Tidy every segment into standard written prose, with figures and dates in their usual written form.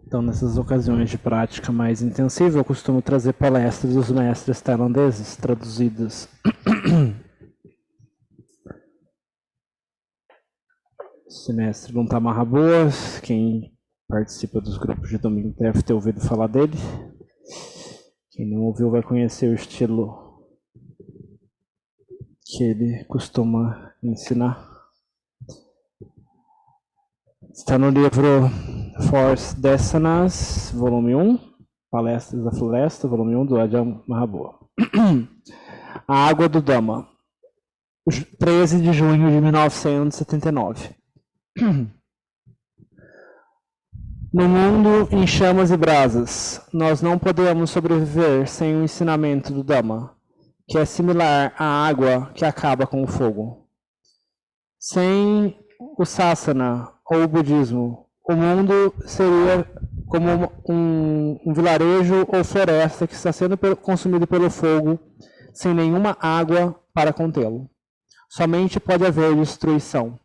Então, nessas ocasiões de prática mais intensiva, eu costumo trazer palestras dos mestres tailandeses, traduzidas. Esse mestre Luntha Mahaboa, quem participa dos grupos de domingo deve ter ouvido falar dele. Quem não ouviu vai conhecer o estilo que ele costuma ensinar. Está no livro Force Desanas, volume 1, Palestras da Floresta, volume 1, do Ajahn Mahaboa. A Água do Dhamma, 13 de junho de 1979. No mundo em chamas e brasas, nós não podemos sobreviver sem o ensinamento do Dhamma, que é similar à água que acaba com o fogo. Sem o sasana, ou o budismo, o mundo seria como um vilarejo ou floresta que está sendo consumido pelo fogo, sem nenhuma água para contê-lo. Somente pode haver destruição.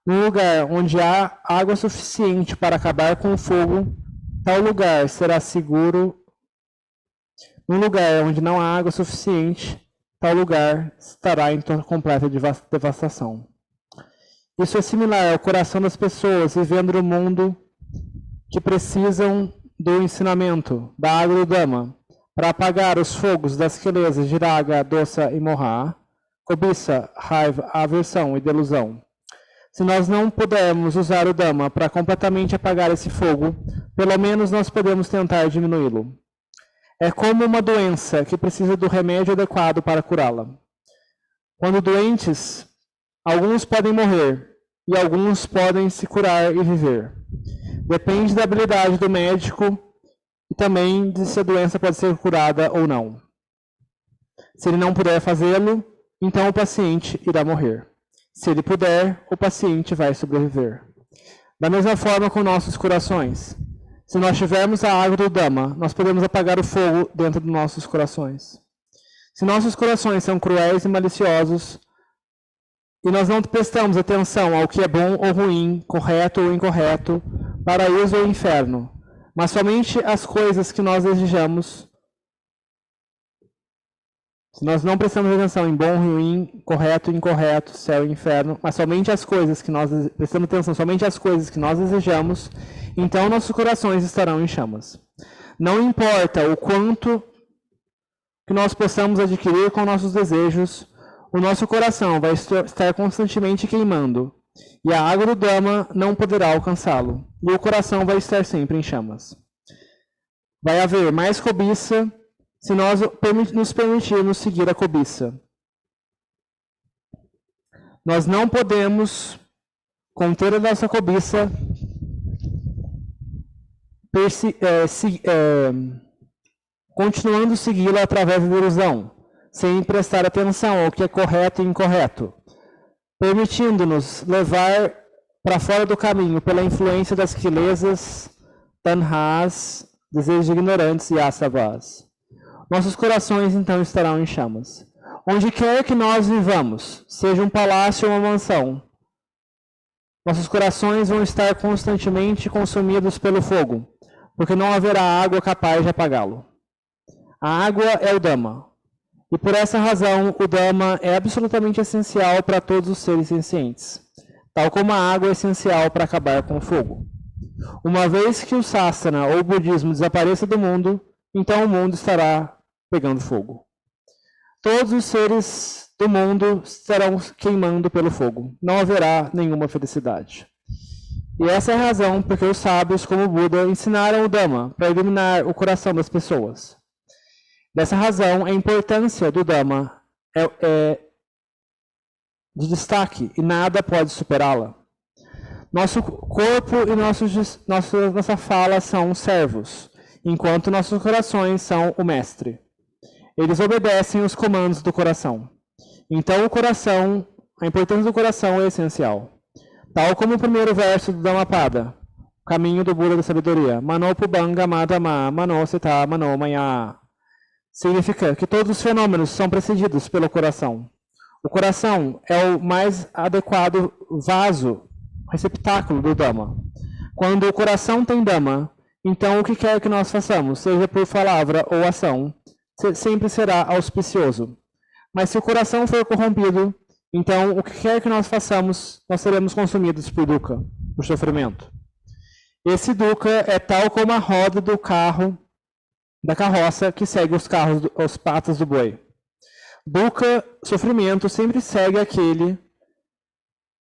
Num lugar onde há água suficiente para acabar com o fogo, tal lugar será seguro. Num lugar onde não há água suficiente, tal lugar estará em completa devastação. Isso é similar ao coração das pessoas vivendo no mundo que precisam do ensinamento da água do Dhamma para apagar os fogos das quelezas de raga, dosa e moha, cobiça, raiva, aversão e delusão. Se nós não pudermos usar o Dhamma para completamente apagar esse fogo, pelo menos nós podemos tentar diminuí-lo. É como uma doença que precisa do remédio adequado para curá-la. Quando doentes, alguns podem morrer e alguns podem se curar e viver. Depende da habilidade do médico e também de se a doença pode ser curada ou não. Se ele não puder fazê-lo, então o paciente irá morrer. Se ele puder, o paciente vai sobreviver. Da mesma forma com nossos corações. Se nós tivermos a água do Dhamma, nós podemos apagar o fogo dentro dos nossos corações. Se nossos corações são cruéis e maliciosos, e nós não prestamos atenção ao que é bom ou ruim, correto ou incorreto, paraíso ou inferno, mas somente as coisas que nós desejamos. Se nós não prestamos atenção em bom, ruim, correto, incorreto, céu e inferno, mas somente as coisas que nós prestamos atenção, somente as coisas que nós desejamos, então nossos corações estarão em chamas. Não importa o quanto que nós possamos adquirir com nossos desejos, o nosso coração vai estar constantemente queimando, e a água do Dhamma não poderá alcançá-lo, e o coração vai estar sempre em chamas. Vai haver mais cobiça se nós nos permitirmos seguir a cobiça. Nós não podemos conter a nossa cobiça continuando segui-la através da ilusão, sem prestar atenção ao que é correto e incorreto, permitindo-nos levar para fora do caminho pela influência das quilezas, tanhas, desejos ignorantes e asavas. Nossos corações então estarão em chamas. Onde quer que nós vivamos, seja um palácio ou uma mansão, nossos corações vão estar constantemente consumidos pelo fogo, porque não haverá água capaz de apagá-lo. A água é o Dhamma. E por essa razão, o Dhamma é absolutamente essencial para todos os seres sencientes, tal como a água é essencial para acabar com o fogo. Uma vez que o sasana ou o budismo desapareça do mundo, então o mundo estará pegando fogo. Todos os seres do mundo estarão queimando pelo fogo. Não haverá nenhuma felicidade. E essa é a razão porque os sábios, como o Buda, ensinaram o Dhamma para iluminar o coração das pessoas. Dessa razão, a importância do Dhamma é de destaque e nada pode superá-la. Nosso corpo e nossa fala são servos, enquanto nossos corações são o mestre. Eles obedecem os comandos do coração. Então, a importância do coração é essencial. Tal como o primeiro verso do Dhammapada, o caminho do Buda da sabedoria, Manopubanga Madama Manosita Manomaya. Significa que todos os fenômenos são precedidos pelo coração. O coração é o mais adequado vaso receptáculo do Dhamma. Quando o coração tem Dhamma, então o que quer que nós façamos, seja por palavra ou ação, sempre será auspicioso. Mas se o coração for corrompido, então o que quer que nós façamos, nós seremos consumidos por dukkha, por sofrimento. Esse dukkha é tal como a roda do carro, da carroça que segue os patas do boi. Dukkha, sofrimento, sempre segue aquele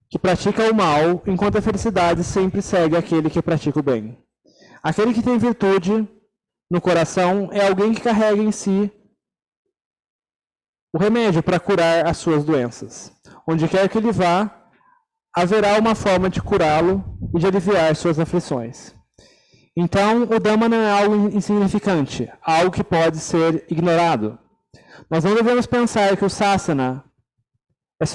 que pratica o mal, enquanto a felicidade sempre segue aquele que pratica o bem. Aquele que tem virtude no coração é alguém que carrega em si o remédio para curar as suas doenças. Onde quer que ele vá, haverá uma forma de curá-lo e de aliviar suas aflições. Então, o Dhamma não é algo insignificante, algo que pode ser ignorado. Nós não devemos pensar que o Sasana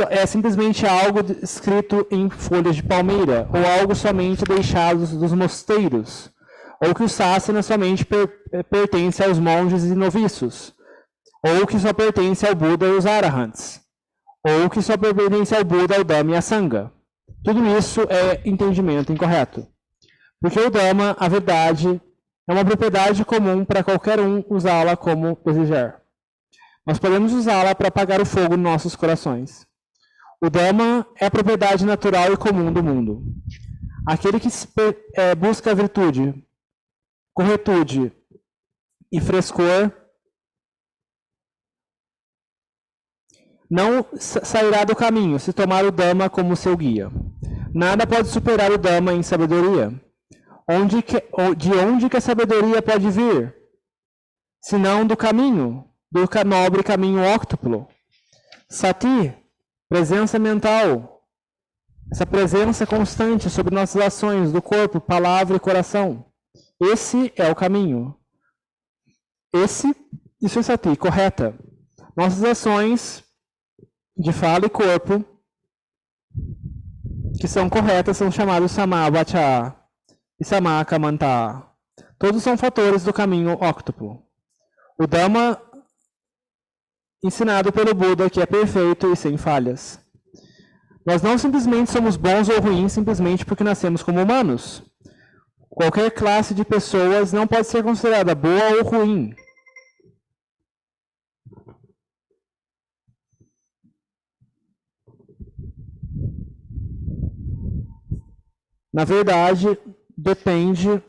é simplesmente algo escrito em folhas de palmeira, ou algo somente deixado dos mosteiros, ou que o Sasana somente pertence aos monges e noviços, ou que só pertence ao Buda e aos Arahants, ou que só pertence ao Buda, ao Dhamma e à Sangha. Tudo isso é entendimento incorreto. Porque o Dhamma, a verdade, é uma propriedade comum para qualquer um usá-la como desejar. Nós podemos usá-la para apagar o fogo nos nossos corações. O Dhamma é a propriedade natural e comum do mundo. Aquele que busca a virtude, corretude e frescor não sairá do caminho se tomar o Dhamma como seu guia. Nada pode superar o Dhamma em sabedoria. De onde que a sabedoria pode vir? Senão do caminho, do nobre caminho óctuplo. Sati, presença mental. Essa presença constante sobre nossas ações do corpo, palavra e coração. Esse é o caminho. Isso é Sati, correta. Nossas ações de fala e corpo, que são corretas, são chamados Samavacha e Samakamanta. Todos são fatores do caminho óctuplo. O Dhamma ensinado pelo Buda, que é perfeito e sem falhas. Nós não simplesmente somos bons ou ruins simplesmente porque nascemos como humanos. Qualquer classe de pessoas não pode ser considerada boa ou ruim. Na verdade, depende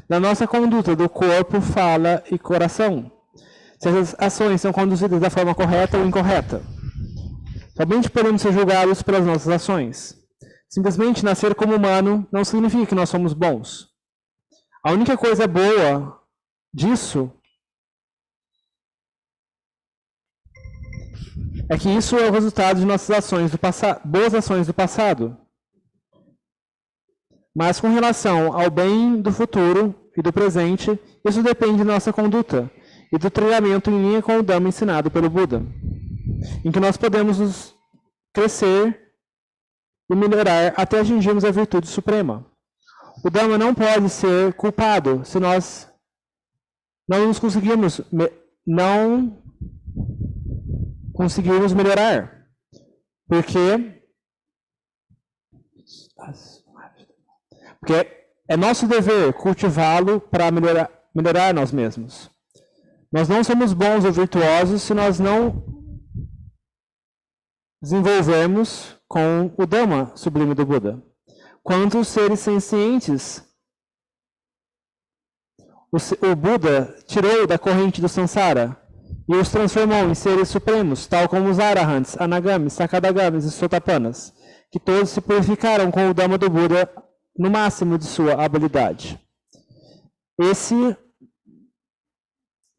da nossa conduta, do corpo, fala e coração. Se as ações são conduzidas da forma correta ou incorreta. Somente podemos ser julgados pelas nossas ações. Simplesmente nascer como humano não significa que nós somos bons. A única coisa boa disso é que isso é o resultado de nossas ações do passado, boas ações do passado. Mas com relação ao bem do futuro e do presente, isso depende da nossa conduta e do treinamento em linha com o Dhamma ensinado pelo Buda, em que nós podemos crescer e melhorar até atingirmos a virtude suprema. O Dhamma não pode ser culpado se nós não conseguirmos melhorar. Porque é nosso dever cultivá-lo para melhorar nós mesmos. Nós não somos bons ou virtuosos se nós não desenvolvermos com o Dhamma sublime do Buda. Quantos seres sencientes o Buda tirou da corrente do Sansara e os transformou em seres supremos, tal como os Arahants, Anagamis, Sakadagamis e Sotapannas, que todos se purificaram com o Dhamma do Buda no máximo de sua habilidade. Esse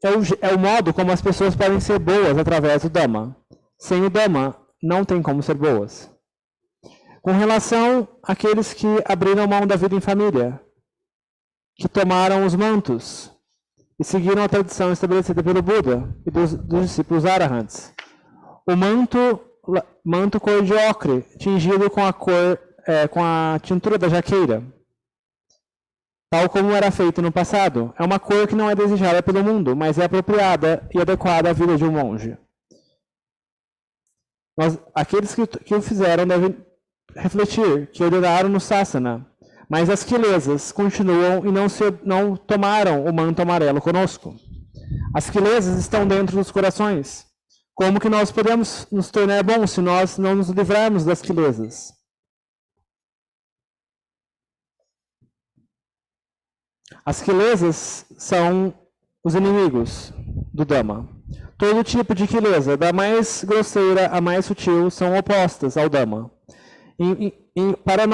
é o modo como as pessoas podem ser boas através do Dhamma. Sem o Dhamma, não tem como ser boas. Com relação àqueles que abriram mão da vida em família, que tomaram os mantos e seguiram a tradição estabelecida pelo Buda e dos discípulos Arahants. O manto cor de ocre, tingido com a tintura da jaqueira, tal como era feito no passado. É uma cor que não é desejada pelo mundo, mas é apropriada e adequada à vida de um monge. Aqueles que o fizeram devem refletir, que ordenaram no Sasana. Mas as quilesas continuam e não tomaram o manto amarelo conosco. As quilesas estão dentro dos corações. Como que nós podemos nos tornar bons se nós não nos livrarmos das quilesas? As quilesas são os inimigos do Dhamma. Todo tipo de quilesa, da mais grosseira à mais sutil, são opostas ao Dhamma. Para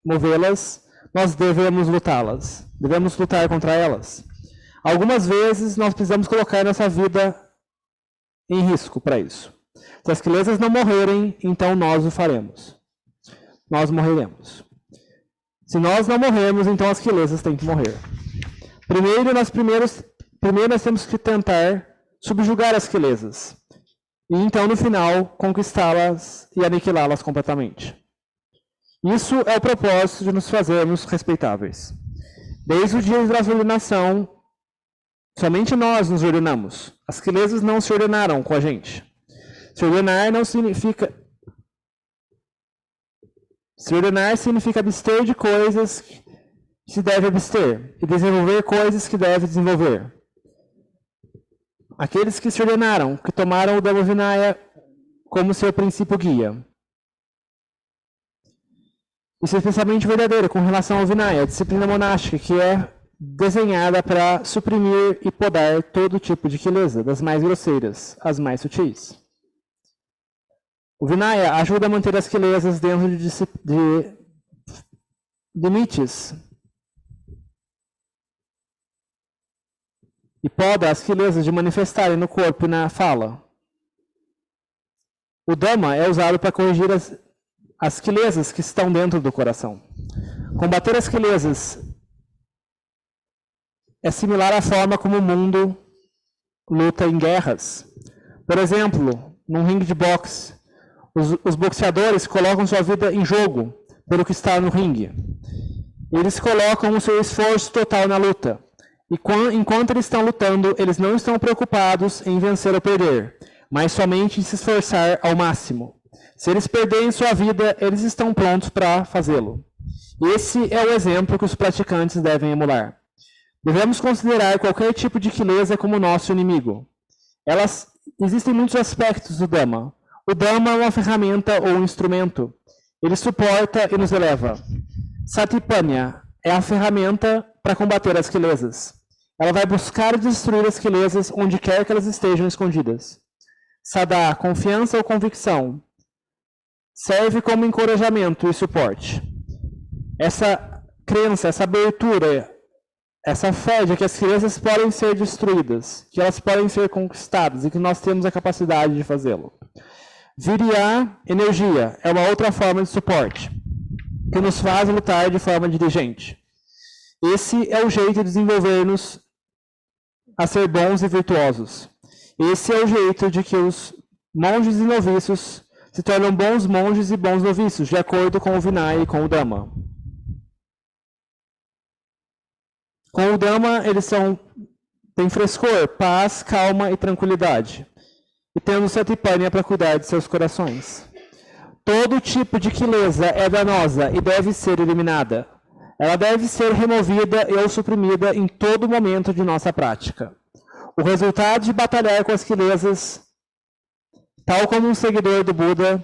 removê-las, nós devemos lutá-las. Devemos lutar contra elas. Algumas vezes nós precisamos colocar nossa vida em risco para isso. Se as quilesas não morrerem, então nós o faremos. Nós morreremos. Se nós não morrermos, então as quilesas têm que morrer. Primeiro nós temos que tentar subjugar as quilesas. E então, no final, conquistá-las e aniquilá-las completamente. Isso é o propósito de nos fazermos respeitáveis. Desde o dia da nossa ordenação, somente nós nos ordenamos. As quilesas não se ordenaram com a gente. Se ordenar significa abster de coisas que se deve abster e desenvolver coisas que deve desenvolver. Aqueles que se ordenaram, que tomaram o Dhamma Vinaya como seu princípio guia. Isso é especialmente verdadeiro com relação ao Vinaya, a disciplina monástica, que é desenhada para suprimir e podar todo tipo de quilesa, das mais grosseiras às mais sutis. O Vinaya ajuda a manter as quilesas dentro de limites e poda as quilesas de manifestarem no corpo e na fala. O Dhamma é usado para corrigir as quilesas que estão dentro do coração. Combater as quilesas é similar à forma como o mundo luta em guerras. Por exemplo, num ringue de boxe, os boxeadores colocam sua vida em jogo pelo que está no ringue. Eles colocam o seu esforço total na luta. E enquanto eles estão lutando, eles não estão preocupados em vencer ou perder, mas somente em se esforçar ao máximo. Se eles perderem sua vida, eles estão prontos para fazê-lo. Esse é o exemplo que os praticantes devem emular. Devemos considerar qualquer tipo de quilesa como nosso inimigo. Existem muitos aspectos do Dhamma. O Dhamma é uma ferramenta ou um instrumento. Ele suporta e nos eleva. Satipanya é a ferramenta para combater as quilesas. Ela vai buscar e destruir as quilesas onde quer que elas estejam escondidas. Sadá, confiança ou convicção, serve como encorajamento e suporte. Essa crença, essa abertura, essa fé de que as quilesas podem ser destruídas, que elas podem ser conquistadas e que nós temos a capacidade de fazê-lo. Virya, energia, é uma outra forma de suporte, que nos faz lutar de forma diligente. Esse é o jeito de desenvolver-nos a ser bons e virtuosos. Esse é o jeito de que os monges e noviços se tornam bons monges e bons noviços, de acordo com o Vinaya e com o Dhamma. Com o Dhamma, eles têm frescor, paz, calma e tranquilidade. E tendo Satipanya para cuidar de seus corações. Todo tipo de quilesa é danosa e deve ser eliminada. Ela deve ser removida ou suprimida em todo momento de nossa prática. O resultado de batalhar com as quilesas, tal como um seguidor do Buda,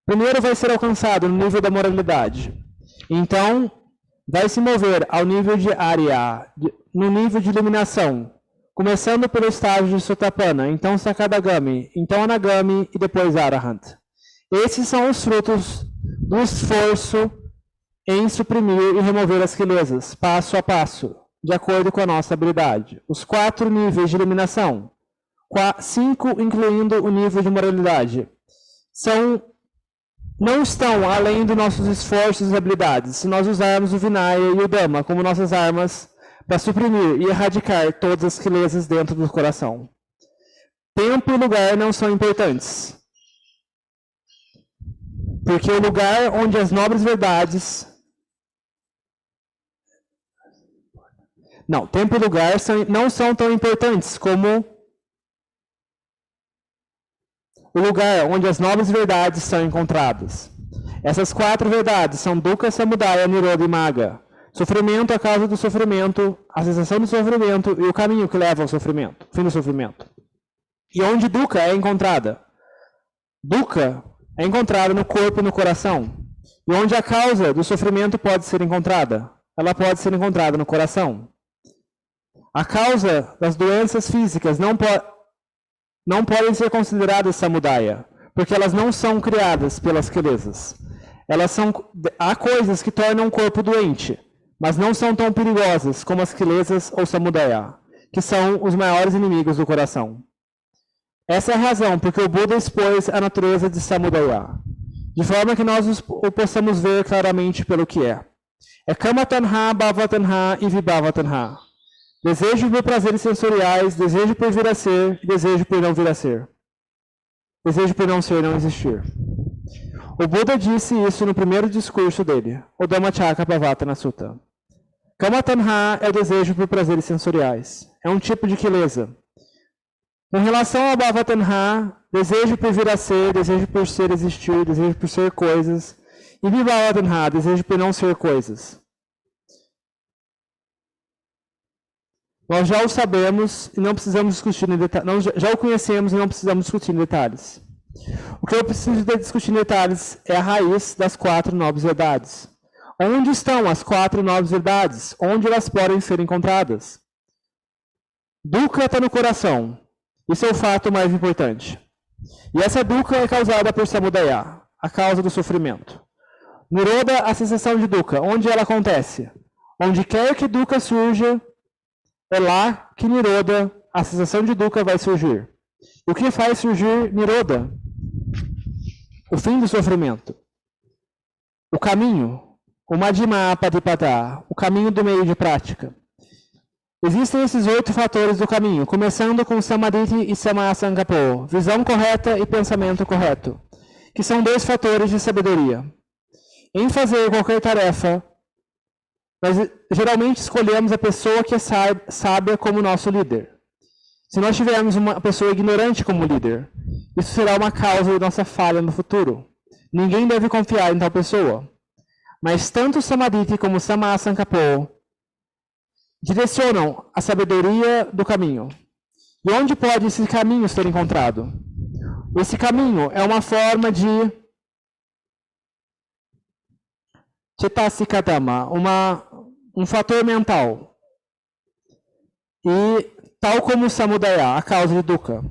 primeiro vai ser alcançado no nível da moralidade. Então, vai se mover ao nível de Arya, no nível de eliminação, começando pelo estágio de Sotapanna, então Sakadagami, então Anagami e depois Arahant. Esses são os frutos do esforço em suprimir e remover as quilesas, passo a passo, de acordo com a nossa habilidade. Os 4 níveis de eliminação, 5 incluindo o nível de moralidade, não estão além dos nossos esforços e habilidades, se nós usarmos o Vinaya e o Dhamma como nossas armas para suprimir e erradicar todas as quilesas dentro do coração. Tempo e lugar não são importantes, porque o lugar onde as nobres verdades... Não, tempo e lugar não são tão importantes como o lugar onde as novas verdades são encontradas. Essas 4 verdades são Dukkha, Samudaya, Nirodha e Magga. Sofrimento, a causa do sofrimento, a sensação do sofrimento e o caminho que leva ao sofrimento, fim do sofrimento. E onde Dukkha é encontrada? Dukkha é encontrada no corpo e no coração. E onde a causa do sofrimento pode ser encontrada? Ela pode ser encontrada no coração. A causa das doenças físicas não podem ser consideradas samudaya, porque elas não são criadas pelas quelezas. Há coisas que tornam o corpo doente, mas não são tão perigosas como as quelezas ou samudaya, que são os maiores inimigos do coração. Essa é a razão porque o Buda expôs a natureza de samudaya, de forma que nós o possamos ver claramente pelo que é. É kama tanha, bhava tanha e vibhava tanha. Desejo por prazeres sensoriais, desejo por vir a ser e desejo por não vir a ser. Desejo por não ser e não existir. O Buda disse isso no primeiro discurso dele, o Dhammacakkappavattana Sutta. Kama tanha é o desejo por prazeres sensoriais. É um tipo de queleza. Com relação ao bhava tanha, desejo por vir a ser, desejo por ser existir, desejo por ser coisas. E vibhava tanha, desejo por não ser coisas. Nós já o sabemos e não precisamos discutir em detalhes. Já o conhecemos e não precisamos discutir em detalhes. O que eu preciso discutir em detalhes é a raiz das 4 nobres verdades. Onde estão as 4 nobres verdades? Onde elas podem ser encontradas? Dukkha está no coração. Isso é o fato mais importante. E essa dukkha é causada por samudaya, a causa do sofrimento. Nirodha, a sensação de dukkha. Onde ela acontece? Onde quer que dukkha surja, é lá que Nirodha, a sensação de dukkha, vai surgir. E o que faz surgir Nirodha? O fim do sofrimento. O caminho. O Majjhima Patipada, o caminho do meio de prática. Existem esses 8 fatores do caminho, começando com Samadhi e Sammasankappa, visão correta e pensamento correto, que são 2 fatores de sabedoria. Em fazer qualquer tarefa, nós geralmente escolhemos a pessoa que é sábia como nosso líder. Se nós tivermos uma pessoa ignorante como líder, isso será uma causa de nossa falha no futuro. Ninguém deve confiar em tal pessoa. Mas tanto Samadhi como Sammasankappa direcionam a sabedoria do caminho. E onde pode esse caminho ser encontrado? Esse caminho é uma forma de Cetasika-dhamma, um fator mental. E tal como o samudaya, a causa de dukkha.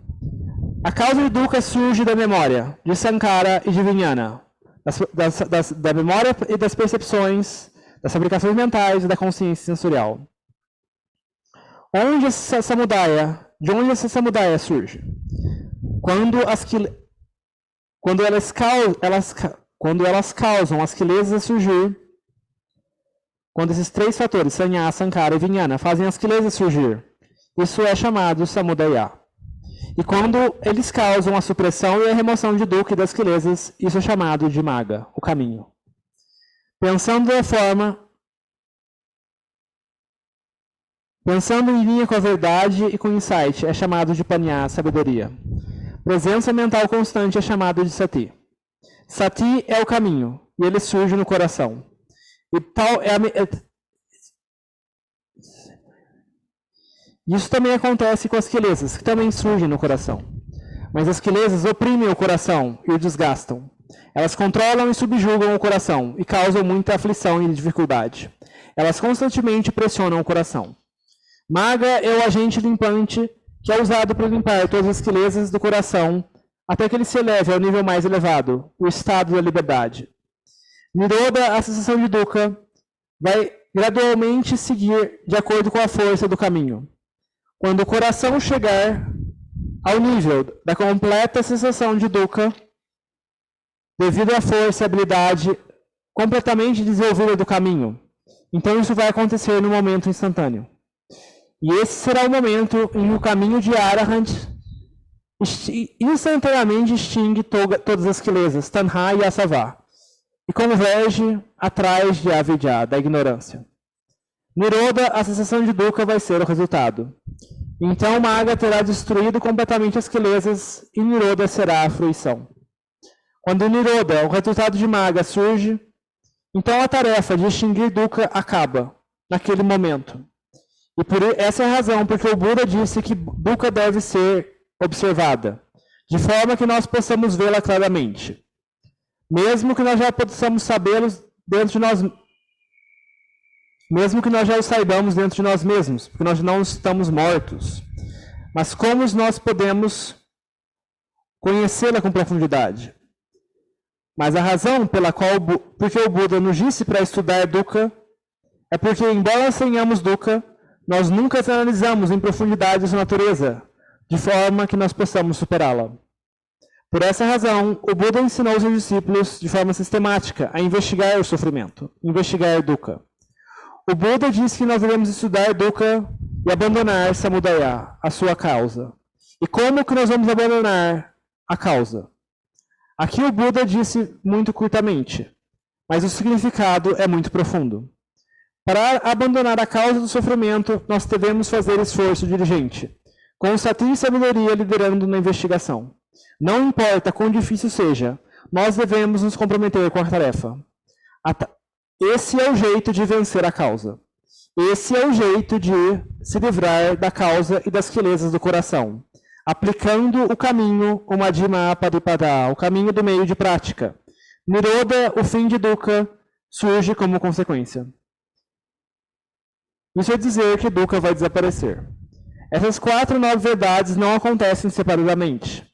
A causa de dukkha surge da memória, de sankara e de vijnana, da memória e das percepções, das fabricações mentais e da consciência sensorial. De onde essa samudaya surge? Quando elas causam as quelezas a surgir, quando esses 3 fatores, sanya, sankara e vijnana, fazem as quelezas surgir, isso é chamado samudaya. E quando eles causam a supressão e a remoção de dukkha e das quelezas, isso é chamado de magga, o caminho. Pensando em linha com a verdade e com insight, é chamado de panya, sabedoria. Presença mental constante é chamado de sati. Sati é o caminho, e ele surge no coração. E tal é Isso também acontece com as quelezas, que também surgem no coração. Mas as quelezas oprimem o coração e o desgastam. Elas controlam e subjugam o coração e causam muita aflição e dificuldade. Elas constantemente pressionam o coração. Magga é o agente limpante que é usado para limpar todas as quelezas do coração até que ele se eleve ao nível mais elevado, o estado da liberdade. Nirodha, a sensação de dukkha, vai gradualmente seguir de acordo com a força do caminho. Quando o coração chegar ao nível da completa sensação de dukkha, devido à força e habilidade completamente desenvolvida do caminho, então isso vai acontecer no momento instantâneo. E esse será o momento em que o caminho de Arahant instantaneamente extingue todas as quelezas, tanha e asava, e converge atrás de avidya, da ignorância. Nirodha, a sensação de dukkha, vai ser o resultado. Então Maga terá destruído completamente as quelezas e Niroda será a fruição. Quando Niroda, o resultado de Maga, surge, então a tarefa de extinguir Dukkha acaba, naquele momento. E por essa é a razão, porque o Buda disse que Dukkha deve ser observada, de forma que nós possamos vê-la claramente. Mesmo que nós já possamos sabê-lo dentro de nós, mesmo que nós já o saibamos dentro de nós mesmos, porque nós não estamos mortos. Mas como nós podemos conhecê-la com profundidade? Mas a razão pela qual porque o Buda nos disse para estudar Dukkha é porque, embora nós tenhamos Dukkha, nós nunca analisamos em profundidade sua natureza, de forma que nós possamos superá-la. Por essa razão, o Buda ensinou seus discípulos, de forma sistemática, a investigar o sofrimento, investigar Dukkha. O Buda disse que nós devemos estudar Dukkha e abandonar Samudaya, a sua causa. E como que nós vamos abandonar a causa? Aqui o Buda disse muito curtamente, mas o significado é muito profundo. Para abandonar a causa do sofrimento, nós devemos fazer esforço diligente, com sati e sabedoria liderando na investigação. Não importa quão difícil seja, nós devemos nos comprometer com a tarefa. Esse é o jeito de vencer a causa. Esse é o jeito de se livrar da causa e das quelezas do coração, aplicando o caminho, o Madhyama Padipada, o caminho do meio de prática. Niroda, o fim de Dukkha, surge como consequência. Isso é dizer que Dukkha vai desaparecer. Essas 4 9 verdades não acontecem separadamente.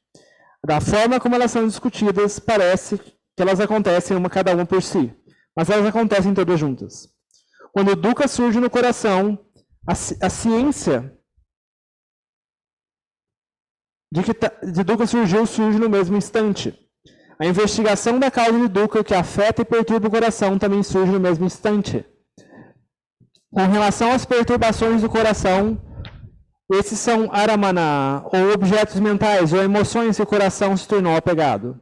Da forma como elas são discutidas, parece que elas acontecem cada uma por si, mas elas acontecem todas juntas. Quando Dukkha surge no coração, a ciência de Dukkha surge no mesmo instante. A investigação da causa de Dukkha que afeta e perturba o coração também surge no mesmo instante. Com relação às perturbações do coração, esses são aramana, ou objetos mentais, ou emoções que o coração se tornou apegado.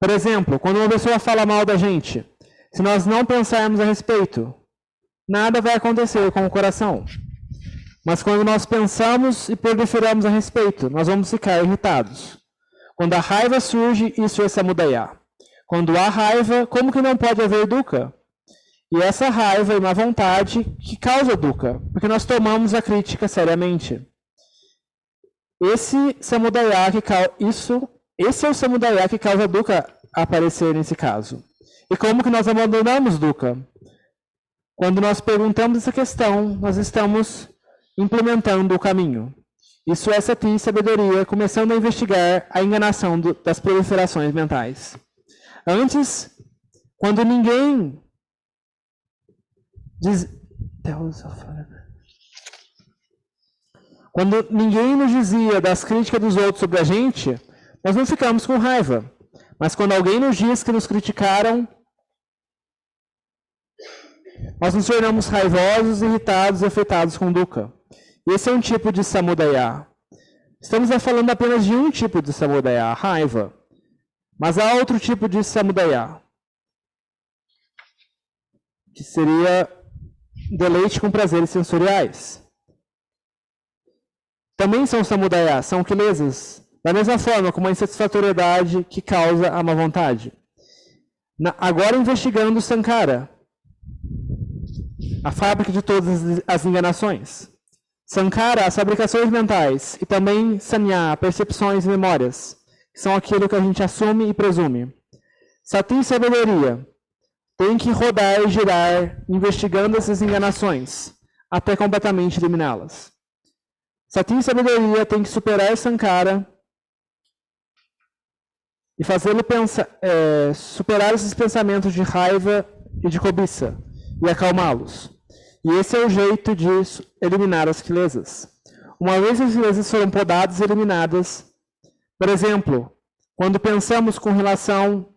Por exemplo, quando uma pessoa fala mal da gente, se nós não pensarmos a respeito, nada vai acontecer com o coração. Mas quando nós pensamos e proliferamos a respeito, nós vamos ficar irritados. Quando a raiva surge, isso é samudaya. Quando há raiva, como que não pode haver Dukkha? E essa raiva e má vontade que causa Dukkha, porque nós tomamos a crítica seriamente. Esse é o samudaya que causa Dukkha aparecer nesse caso. E como que nós abandonamos Dukkha? Quando nós perguntamos essa questão, nós estamos implementando o caminho. Isso é sati e sabedoria, começando a investigar a enganação das proliferações mentais. Antes, quando ninguém quando ninguém nos dizia das críticas dos outros sobre a gente, nós não ficamos com raiva. Mas quando alguém nos diz que nos criticaram, nós nos tornamos raivosos, irritados e afetados com Dukkha. Esse é um tipo de samudaya. Estamos falando apenas de um tipo de samudaya, a raiva. Mas há outro tipo de samudaya, que seria deleite com prazeres sensoriais. Também são samudaya, são quelezas, da mesma forma como a insatisfatoriedade que causa a má vontade. Agora investigando Sankara, a fábrica de todas as enganações. Sankara, as fabricações mentais, e também Sanya, percepções e memórias, que são aquilo que a gente assume e presume. Sati e sabedoria, tem que rodar e girar, investigando essas enganações, até completamente eliminá-las. Sati e sabedoria tem que superar Sankara e fazê-lo superar esses pensamentos de raiva e de cobiça, e acalmá-los. E esse é o jeito de eliminar as quelezas. Uma vez as quelezas foram podadas e eliminadas, por exemplo, quando pensamos com relação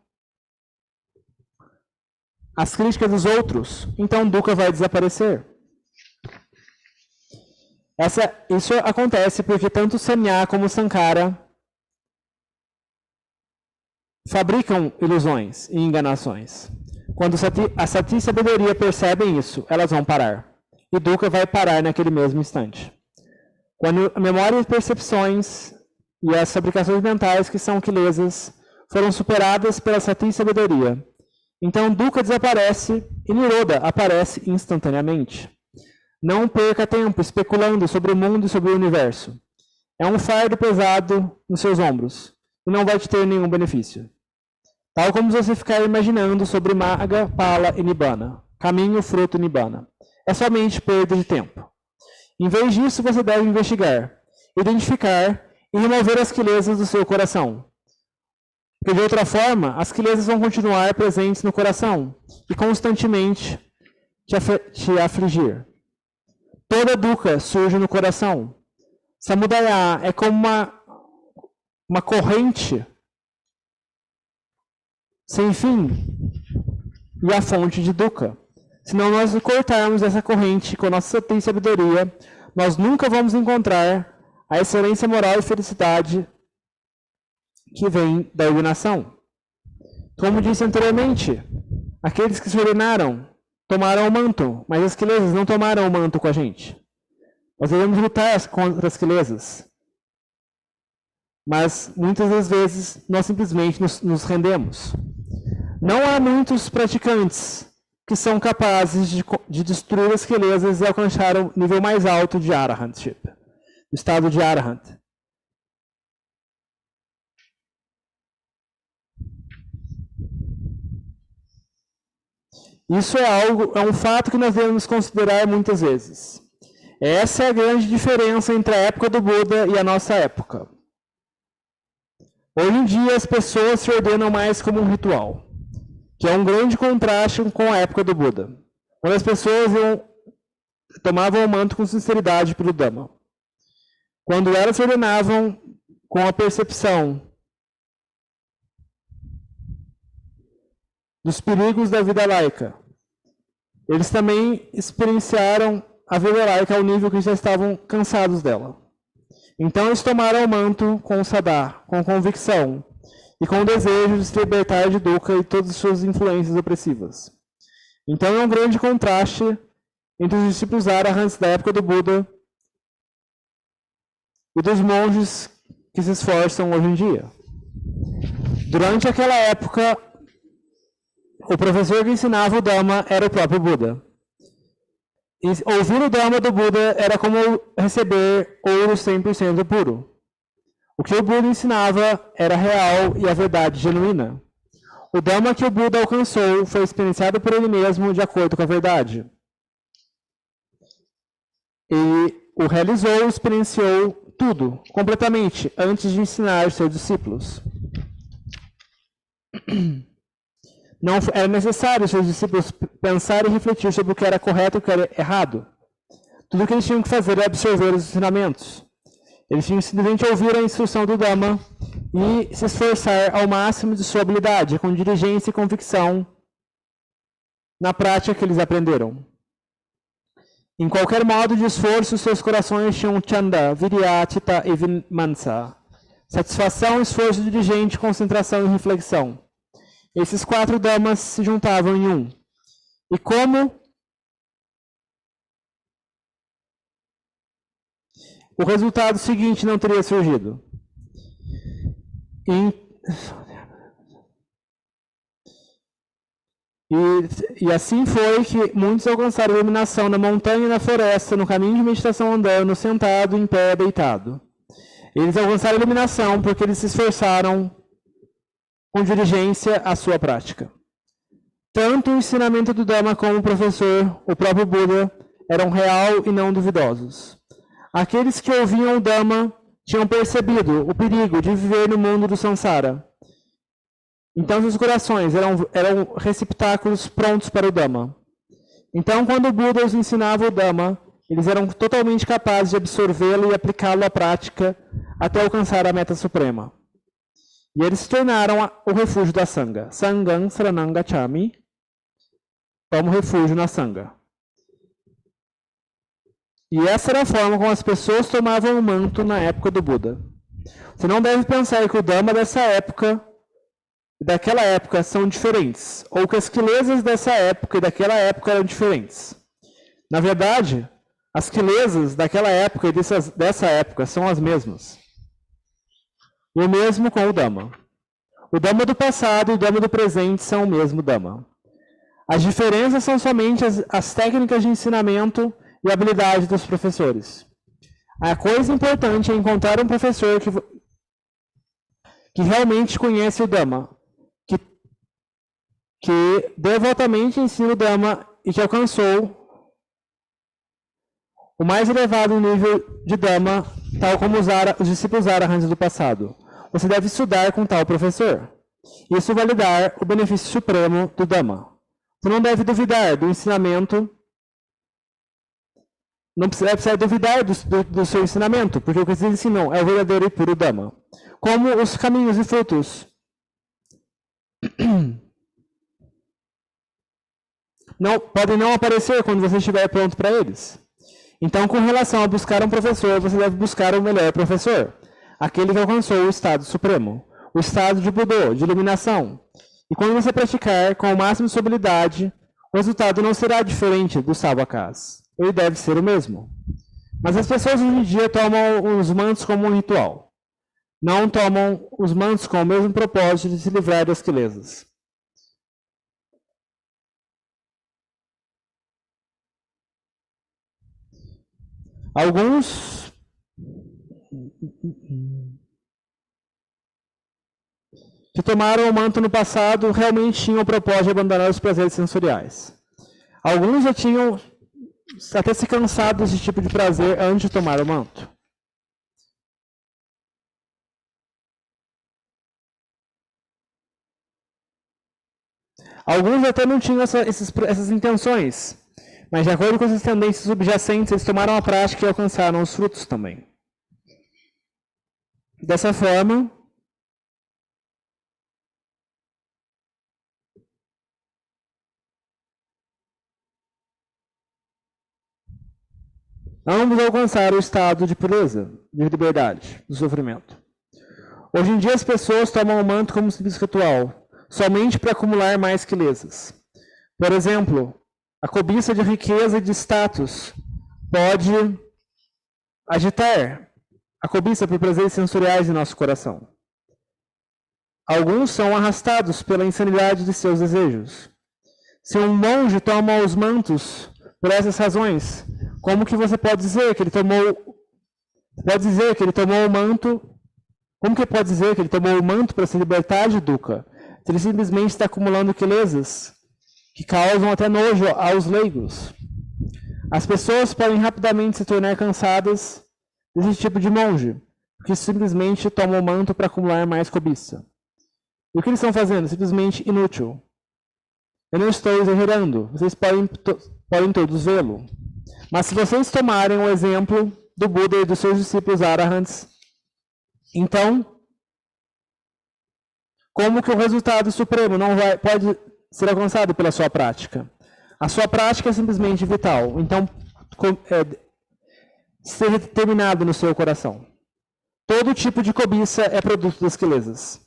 às críticas dos outros, então Dukkha vai desaparecer. Isso acontece porque tanto Sanya como Sankara fabricam ilusões e enganações. Quando a sati e a sabedoria percebem isso, elas vão parar. E Dukkha vai parar naquele mesmo instante. Quando a memória e percepções e as fabricações mentais, que são quilesas, foram superadas pela sati e sabedoria. Então dukkha desaparece e niroda aparece instantaneamente. Não perca tempo especulando sobre o mundo e sobre o universo. É um fardo pesado nos seus ombros e não vai te ter nenhum benefício. Tal como você ficar imaginando sobre Magga, Phala e Nibbana, caminho, fruto e Nibbana. É somente perda de tempo. Em vez disso, você deve investigar, identificar e remover as quilesas do seu coração. Porque de outra forma, as quilesas vão continuar presentes no coração e constantemente te afligir. Toda dukkha surge no coração. Samudaya é como uma corrente sem fim e a fonte de dukkha. Se não nós cortarmos essa corrente com a nossa sati e sabedoria, nós nunca vamos encontrar a excelência moral e felicidade que vem da iluminação. Como disse anteriormente, aqueles que se ordenaram tomaram o manto, mas as quilesas não tomaram o manto com a gente. Nós devemos lutar contra as quilesas. Mas muitas das vezes nós simplesmente nos rendemos. Não há muitos praticantes que são capazes de destruir as quilesas e alcançar o nível mais alto de arahantship, o estado de arahant. Isso é um fato que nós devemos considerar muitas vezes. Essa é a grande diferença entre a época do Buda e a nossa época. Hoje em dia as pessoas se ordenam mais como um ritual, que é um grande contraste com a época do Buda, quando as pessoas tomavam o manto com sinceridade pelo Dhamma. Quando elas se ordenavam com a percepção dos perigos da vida laica, eles também experienciaram a vida laica ao nível que já estavam cansados dela. Então eles tomaram o manto com sadhā, com convicção, e com o desejo de se libertar de dukkha e todas as suas influências opressivas. Então é um grande contraste entre os discípulos arahants da época do Buda e dos monges que se esforçam hoje em dia. Durante aquela época, o professor que ensinava o Dhamma era o próprio Buda. E ouvir o Dhamma do Buda era como receber ouro 100% puro. O que o Buda ensinava era real e a verdade genuína. O Dhamma que o Buda alcançou foi experienciado por ele mesmo de acordo com a verdade. E o realizou, experienciou tudo, completamente, antes de ensinar os seus discípulos. Não era necessário os seus discípulos pensar e refletir sobre o que era correto e o que era errado. Tudo o que eles tinham que fazer era absorver os ensinamentos. Eles tinham que simplesmente ouvir a instrução do Dhamma e se esforçar ao máximo de sua habilidade, com diligência e convicção na prática que eles aprenderam. Em qualquer modo de esforço, seus corações tinham chanda, virya, chitta e vimansa. Satisfação, esforço diligente, concentração e reflexão. Esses 4 dhammas se juntavam em um. E como o resultado seguinte não teria surgido? E assim foi que muitos alcançaram a iluminação na montanha e na floresta, no caminho de meditação andando, sentado, em pé, deitado. Eles alcançaram a iluminação porque eles se esforçaram com diligência à sua prática. Tanto o ensinamento do Dhamma como o professor, o próprio Buda, eram real e não duvidosos. Aqueles que ouviam o Dhamma tinham percebido o perigo de viver no mundo do samsara. Então, seus corações eram receptáculos prontos para o Dhamma. Então, quando o Buda os ensinava o Dhamma, eles eram totalmente capazes de absorvê-lo e aplicá-lo à prática até alcançar a meta suprema. E eles se tornaram o refúgio da Sangha. Sangham Saranam Gacchami. Tomo refúgio na Sangha. E essa era a forma como as pessoas tomavam o manto na época do Buda. Você não deve pensar que o Dhamma dessa época e daquela época são diferentes, ou que as quilesas dessa época e daquela época eram diferentes. Na verdade, As quilesas daquela época e dessa época são as mesmas. E o mesmo com o Dhamma. O Dhamma do passado e o Dhamma do presente são o mesmo Dhamma. As diferenças são somente as técnicas de ensinamento e habilidade dos professores. A coisa importante é encontrar um professor que realmente conhece o Dhamma, que devotamente ensina o Dhamma e que alcançou o mais elevado nível de Dhamma, tal como os discípulos Arahants do passado. Você deve estudar com tal professor. Isso vai lhe dar o benefício supremo do Dhamma. Você não deve duvidar do ensinamento, não precisa duvidar do seu ensinamento, porque o que eles ensinam é o verdadeiro e puro Dhamma. Como os caminhos e frutos podem não aparecer quando você estiver pronto para eles. Então, com relação a buscar um professor, você deve buscar o melhor professor, aquele que alcançou o estado supremo, o estado de Budô, de iluminação. E quando você praticar com o máximo de sua habilidade, o resultado não será diferente dos Savakas. Ele deve ser o mesmo. Mas as pessoas hoje em dia tomam os mantos como um ritual. Não tomam os mantos com o mesmo propósito de se livrar das quilesas. Alguns que tomaram o manto no passado realmente tinham o propósito de abandonar os prazeres sensoriais. Alguns já tinham até se cansado desse tipo de prazer antes de tomar o manto. Alguns até não tinham essas intenções, mas de acordo com essas tendências subjacentes, eles tomaram a prática e alcançaram os frutos também. Dessa forma, ambos alcançaram o estado de pureza, de liberdade, do sofrimento. Hoje em dia as pessoas tomam o manto como simples ritual, somente para acumular mais quilesas. Por exemplo, a cobiça de riqueza e de status pode agitar a cobiça por prazeres sensoriais em nosso coração. Alguns são arrastados pela insanidade de seus desejos. Se um monge toma os mantos por essas razões, como que você pode dizer que ele tomou o manto? Como que pode dizer que ele tomou o manto para se libertar de dukkha? Se ele simplesmente está acumulando quilesas que causam até nojo aos leigos. As pessoas podem rapidamente se tornar cansadas desse tipo de monge, porque simplesmente tomam o manto para acumular mais cobiça. E o que eles estão fazendo? Simplesmente inútil. Eu não estou exagerando, vocês podem todos vê-lo. Mas se vocês tomarem o exemplo do Buda e dos seus discípulos Arahants, então, como que o resultado supremo não pode ser alcançado pela sua prática? A sua prática é simplesmente vital. Então, seja determinado no seu coração. Todo tipo de cobiça é produto das quilesas.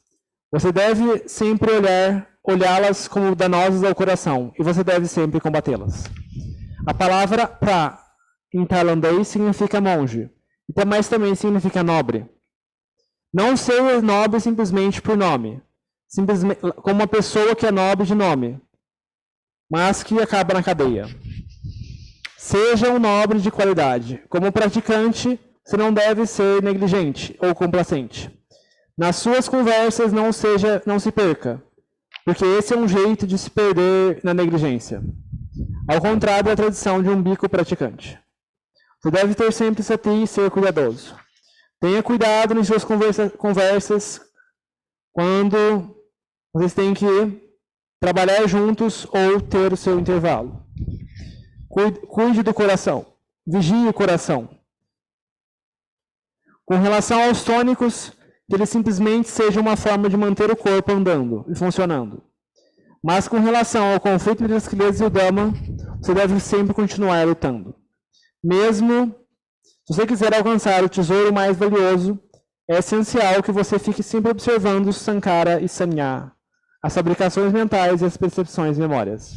Você deve sempre olhá-las como danosas ao coração, e você deve sempre combatê-las. A palavra pra em tailandês significa monge, mas também significa nobre. Não ser nobre simplesmente por nome, simplesmente como uma pessoa que é nobre de nome, mas que acaba na cadeia. Seja um nobre de qualidade. Como praticante, você não deve ser negligente ou complacente. Nas suas conversas, não se perca, porque esse é um jeito de se perder na negligência. Ao contrário da tradição de um bico praticante. Você deve ter sempre sati e ser cuidadoso. Tenha cuidado nas suas conversas quando vocês têm que trabalhar juntos ou ter o seu intervalo. Cuide do coração. Vigie o coração. Com relação aos tônicos, que eles simplesmente sejam uma forma de manter o corpo andando e funcionando. Mas com relação ao conflito entre as quilesas e o Dhamma, você deve sempre continuar lutando. Mesmo se você quiser alcançar o tesouro mais valioso, é essencial que você fique sempre observando o Sankara e Sanya, as fabricações mentais e as percepções e memórias.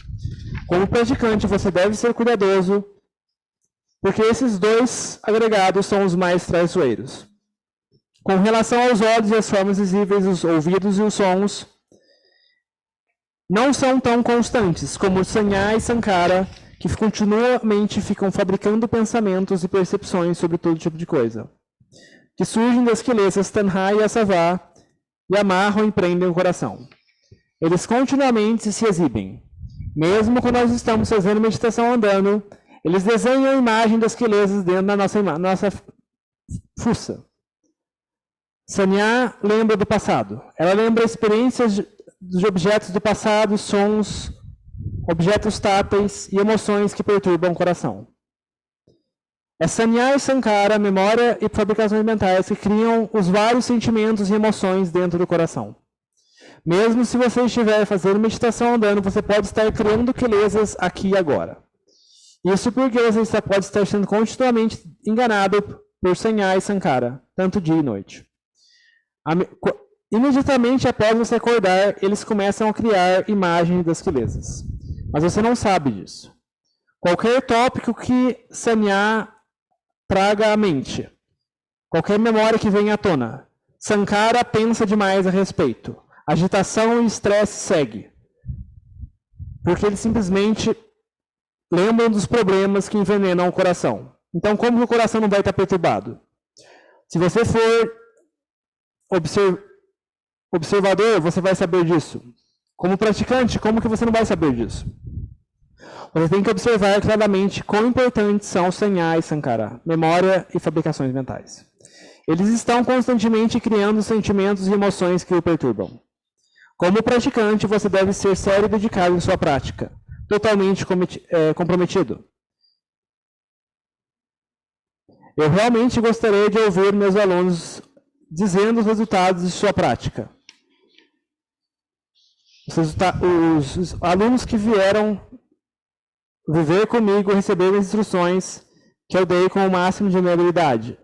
Como praticante, você deve ser cuidadoso porque esses dois agregados são os mais traiçoeiros. Com relação aos olhos e as formas visíveis, os ouvidos e os sons, não são tão constantes como Sanya e Sankara, que continuamente ficam fabricando pensamentos e percepções sobre todo tipo de coisa, que surgem das kilesas Tanha e Asava e amarram e prendem o coração. Eles continuamente se exibem. Mesmo quando nós estamos fazendo meditação andando, eles desenham a imagem das kilesas dentro da nossa fuça. Sanya lembra do passado. Ela lembra experiências de objetos do passado, sons, objetos táteis e emoções que perturbam o coração. É Sanya e Sankara, memória e fabricações mentais que criam os vários sentimentos e emoções dentro do coração. Mesmo se você estiver fazendo meditação andando, você pode estar criando kilesas aqui e agora. Isso porque você pode estar sendo continuamente enganado por Sanya e Sankara, tanto dia e noite. Imediatamente após você acordar, eles começam a criar imagens das kilesas. Mas você não sabe disso. Qualquer tópico que Sanya traga à mente, qualquer memória que venha à tona, Sankara pensa demais a respeito. Agitação e estresse segue. Porque eles simplesmente lembram dos problemas que envenenam o coração. Então, como que o coração não vai estar perturbado? Se você for observador, você vai saber disso. Como praticante, como que você não vai saber disso? Você tem que observar claramente quão importantes são Sanya e Sankara, memória e fabricações mentais. Eles estão constantemente criando sentimentos e emoções que o perturbam. Como praticante, você deve ser sério e dedicado em sua prática, totalmente comprometido. Eu realmente gostaria de ouvir meus alunos dizendo os resultados de sua prática. Os alunos que vieram viver comigo receberam as instruções que eu dei com o máximo de minha habilidade.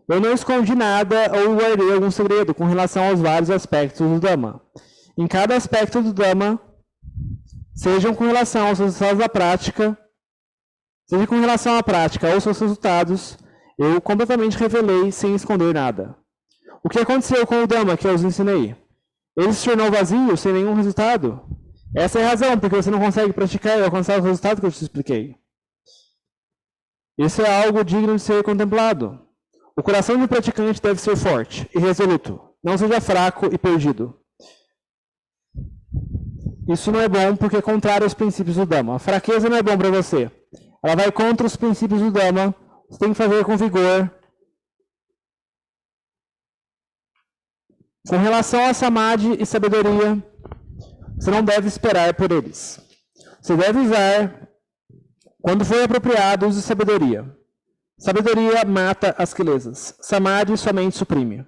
Eu não escondi nada ou guardei algum segredo com relação aos vários aspectos do Dhamma. Em cada aspecto do Dhamma, sejam com relação aos resultados da prática, seja com relação à prática ou seus resultados, eu completamente revelei sem esconder nada. O que aconteceu com o Dhamma que eu os ensinei? Ele se tornou vazio, sem nenhum resultado? Essa é a razão, porque você não consegue praticar e alcançar os resultados que eu te expliquei. Isso é algo digno de ser contemplado. O coração do praticante deve ser forte e resoluto. Não seja fraco e perdido. Isso não é bom porque é contrário aos princípios do Dhamma. A fraqueza não é bom para você. Ela vai contra os princípios do Dhamma. Você tem que fazer com vigor. Com relação a Samadhi e sabedoria, você não deve esperar por eles. Você deve usar, quando for apropriado, use sabedoria. Sabedoria mata as kilesas. Samadhi somente suprime.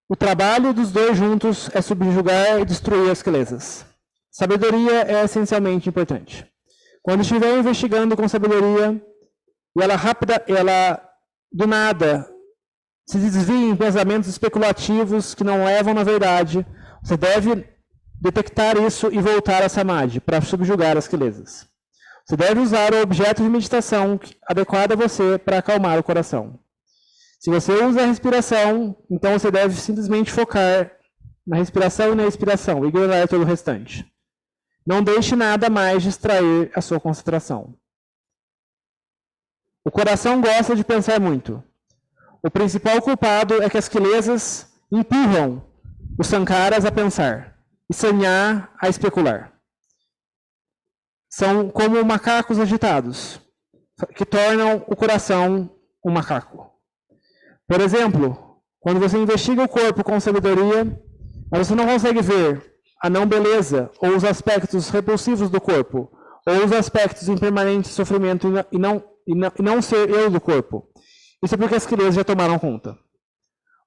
O trabalho dos dois juntos é subjugar e destruir as kilesas. Sabedoria é essencialmente importante. Quando estiver investigando com sabedoria, e ela do nada se desvia em pensamentos especulativos que não levam na verdade, você deve detectar isso e voltar a Samadhi para subjugar as kilesas. Você deve usar o objeto de meditação adequado a você para acalmar o coração. Se você usa a respiração, então você deve simplesmente focar na respiração e na expiração, e ignorar todo o restante. Não deixe nada mais distrair a sua concentração. O coração gosta de pensar muito. O principal culpado é que as kilesas empurram os sankaras a pensar e Sanya a especular. São como macacos agitados, que tornam o coração um macaco. Por exemplo, quando você investiga o corpo com sabedoria, mas você não consegue ver a não beleza ou os aspectos repulsivos do corpo, ou os aspectos impermanentes de sofrimento e não ser eu do corpo. Isso é porque as kilesas já tomaram conta.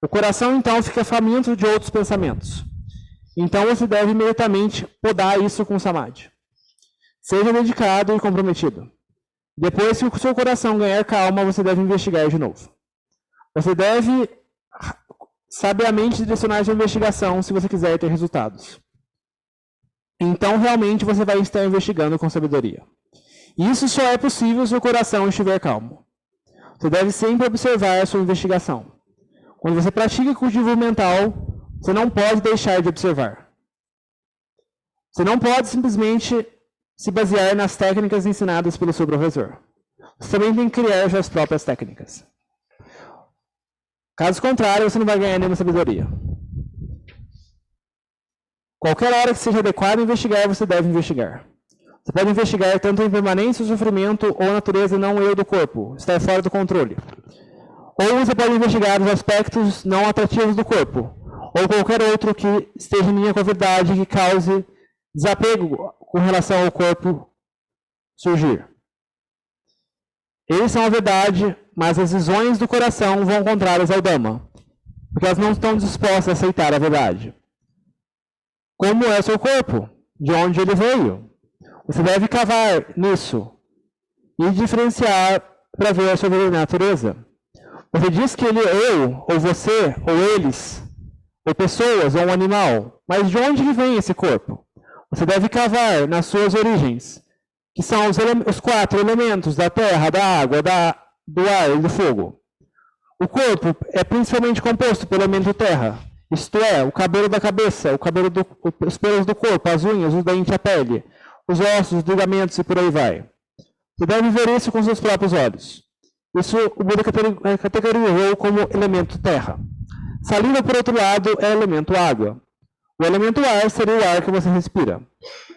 O coração, então, fica faminto de outros pensamentos. Então, você deve imediatamente podar isso com Samadhi. Seja dedicado e comprometido. Depois que o seu coração ganhar calma, você deve investigar de novo. Você deve sabiamente direcionar sua investigação se você quiser ter resultados. Então, realmente, você vai estar investigando com sabedoria. Isso só é possível se o coração estiver calmo. Você deve sempre observar a sua investigação. Quando você pratica cultivo mental, você não pode deixar de observar. Você não pode simplesmente se basear nas técnicas ensinadas pelo seu professor. Você também tem que criar suas próprias técnicas. Caso contrário, você não vai ganhar nenhuma sabedoria. Qualquer hora que seja adequado investigar, você deve investigar. Você pode investigar tanto a impermanência, o sofrimento ou a natureza não eu do corpo, estar fora do controle. Ou você pode investigar os aspectos não atrativos do corpo, ou qualquer outro que esteja em linha com a verdade que cause desapego com relação ao corpo surgir. Eles são a verdade, mas as visões do coração vão contrárias ao Dhamma, porque elas não estão dispostas a aceitar a verdade. Como é o seu corpo? De onde ele veio? Você deve cavar nisso e diferenciar para ver a sua verdadeira natureza. Você diz que ele é eu, ou você, ou eles, ou pessoas, ou um animal. Mas de onde vem esse corpo? Você deve cavar nas suas origens, que são os 4 elementos da terra, da água, do ar e do fogo. O corpo é principalmente composto pelo elemento terra, isto é, o cabelo da cabeça, os pelos do corpo, as unhas, os dentes, a pele, os ossos, os ligamentos e por aí vai. Você deve ver isso com seus próprios olhos. Isso o Buda categorizou como elemento terra. Saliva, por outro lado, é elemento água. O elemento ar seria o ar que você respira.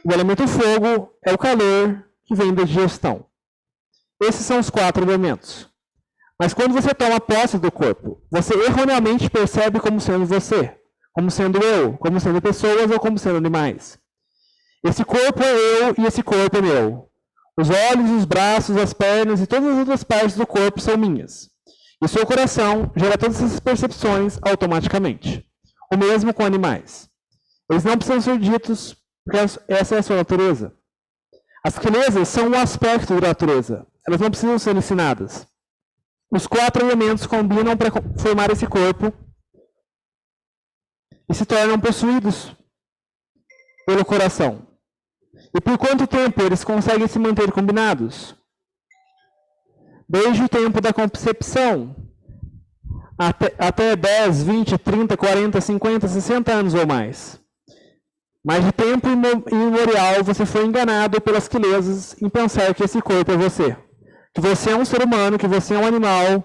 O elemento fogo é o calor que vem da digestão. Esses são os 4 elementos. Mas quando você toma posse do corpo, você erroneamente percebe como sendo você, como sendo eu, como sendo pessoas ou como sendo animais. Esse corpo é eu e esse corpo é meu. Os olhos, os braços, as pernas e todas as outras partes do corpo são minhas. E o seu coração gera todas essas percepções automaticamente. O mesmo com animais. Eles não precisam ser ditos, porque essa é a sua natureza. As quelezas são um aspecto da natureza. Elas não precisam ser ensinadas. Os 4 elementos combinam para formar esse corpo e se tornam possuídos pelo coração. E por quanto tempo eles conseguem se manter combinados? Desde o tempo da concepção, até 10, 20, 30, 40, 50, 60 anos ou mais. Mas de tempo imemorial você foi enganado pelas quelezas em pensar que esse corpo é você. Que você é um ser humano, que você é um animal,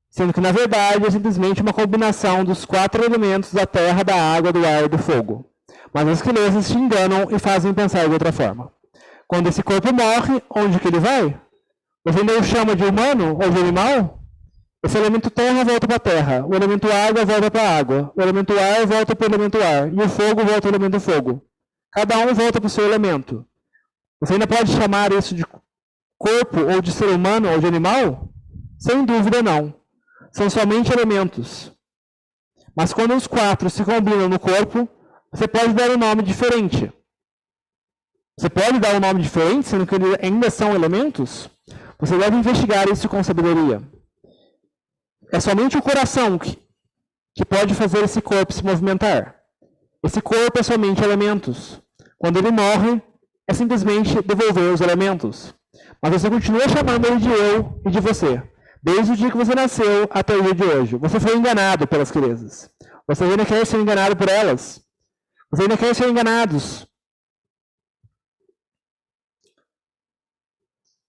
sendo que na verdade é simplesmente uma combinação dos 4 elementos da terra, da água, do ar e do fogo. Mas as quelezas te enganam e fazem pensar de outra forma. Quando esse corpo morre, onde que ele vai? Você ainda o chama de humano ou de animal? Esse elemento terra volta para a terra, o elemento água volta para a água, o elemento ar volta para o elemento ar, e o fogo volta para o elemento fogo. Cada um volta para o seu elemento. Você ainda pode chamar isso de corpo, ou de ser humano, ou de animal? Sem dúvida não. São somente elementos. Mas quando os 4 se combinam no corpo, você pode dar um nome diferente. Você pode dar um nome diferente, sendo que eles ainda são elementos? Você deve investigar isso com sabedoria. É somente o coração que pode fazer esse corpo se movimentar. Esse corpo é somente elementos. Quando ele morre, é simplesmente devolver os elementos. Mas você continua chamando ele de eu e de você. Desde o dia que você nasceu até o dia de hoje. Você foi enganado pelas quelezas. Você ainda quer ser enganado por elas. Você ainda quer ser enganados.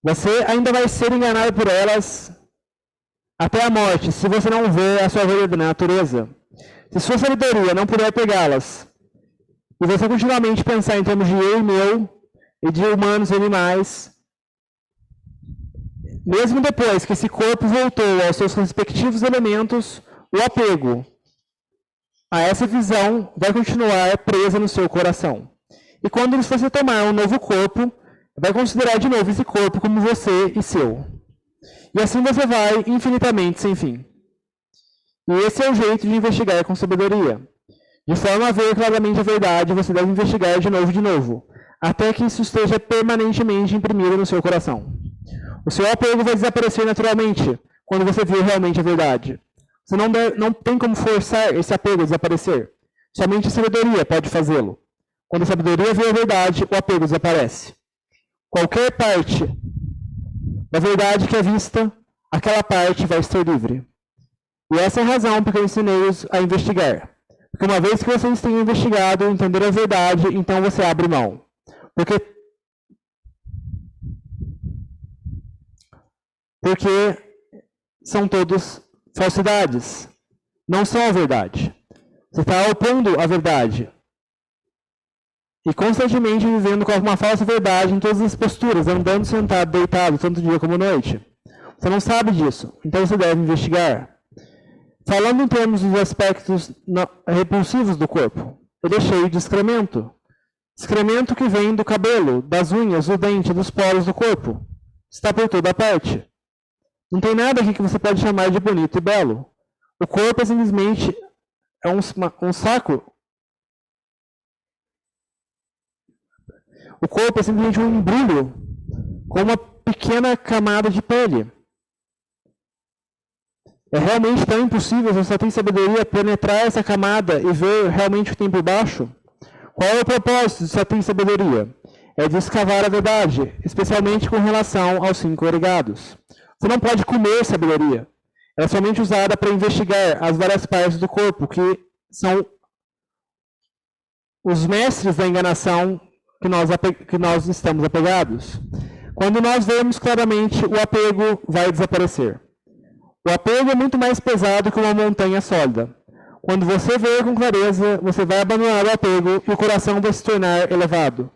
Você ainda vai ser enganado por elas até a morte, se você não vê a sua verdadeira natureza. Se sua sabedoria não puder pegá-las, e você continuamente pensar em termos de eu e meu, e de humanos e animais, mesmo depois que esse corpo voltou aos seus respectivos elementos, o apego a essa visão vai continuar presa no seu coração. E quando você tomar um novo corpo, vai considerar de novo esse corpo como você e seu. E assim você vai infinitamente sem fim. E esse é o jeito de investigar com sabedoria. De forma a ver claramente a verdade, você deve investigar de novo, até que isso esteja permanentemente imprimido no seu coração. O seu apego vai desaparecer naturalmente, quando você viu realmente a verdade. Você não tem como forçar esse apego a desaparecer. Somente a sabedoria pode fazê-lo. Quando a sabedoria vê a verdade, o apego desaparece. qualquer parte da verdade que é vista, aquela parte vai estar livre. E essa é a razão porque eu ensinei-os a investigar. Porque uma vez que vocês tenham investigado, entenderam a verdade, então você abre mão. Porque são todos falsidades. Não são a verdade. Você está opondo a verdade. E constantemente vivendo com uma falsa verdade em todas as posturas, andando sentado, deitado, tanto dia como noite. Você não sabe disso, então você deve investigar. Falando em termos dos aspectos repulsivos do corpo, ele é cheio de excremento. Excremento que vem do cabelo, das unhas, do dente, dos poros do corpo. Está por toda parte. Não tem nada aqui que você pode chamar de bonito e belo. O corpo é simplesmente um saco. O corpo é simplesmente um embrulho com uma pequena camada de pele. É realmente tão impossível, você só tem sabedoria, penetrar essa camada e ver realmente o que tem por baixo? Qual é o propósito de só ter sabedoria? É de escavar a verdade, especialmente com relação aos 5 agregados. Você não pode comer sabedoria. Ela é somente usada para investigar as várias partes do corpo, que são os mestres da enganação que nós estamos apegados. Quando nós vemos claramente, o apego vai desaparecer. O apego é muito mais pesado que uma montanha sólida. Quando você vê com clareza, você vai abandonar o apego e o coração vai se tornar elevado.